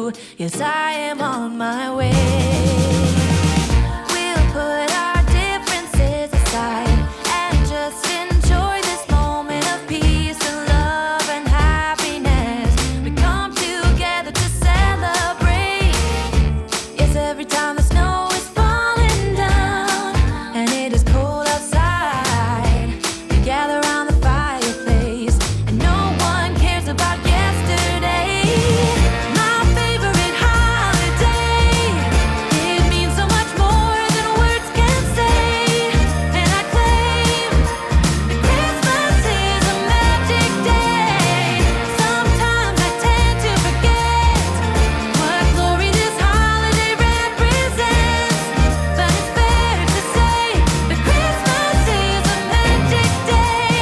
you. Yes, I am on my way. We'll put our differences aside and just enjoy this moment of peace and love and happiness. We come together to celebrate. Yes, every time the snow is falling down and it is cold outside, we gather around the fireplace and no one cares about yesterday. My favorite holiday, it means so much more than words can say. And I claim that Christmas is a magic day. Sometimes I tend to forget what glory this holiday represents, but it's fair to say that Christmas is a magic day.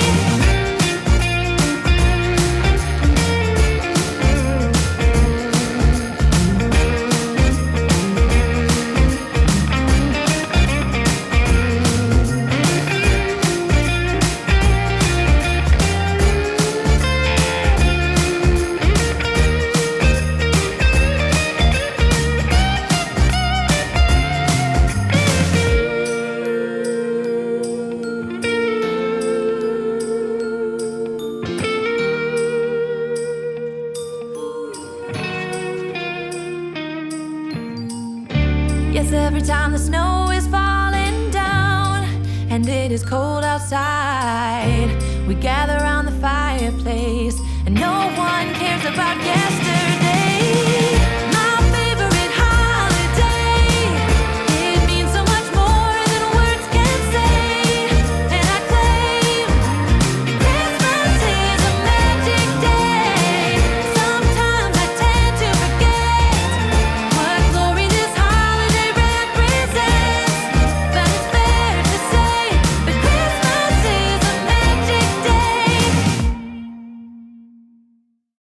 Yes, every time the snow is falling down and it is cold outside, we gather around the fireplace and no one cares about yesterday.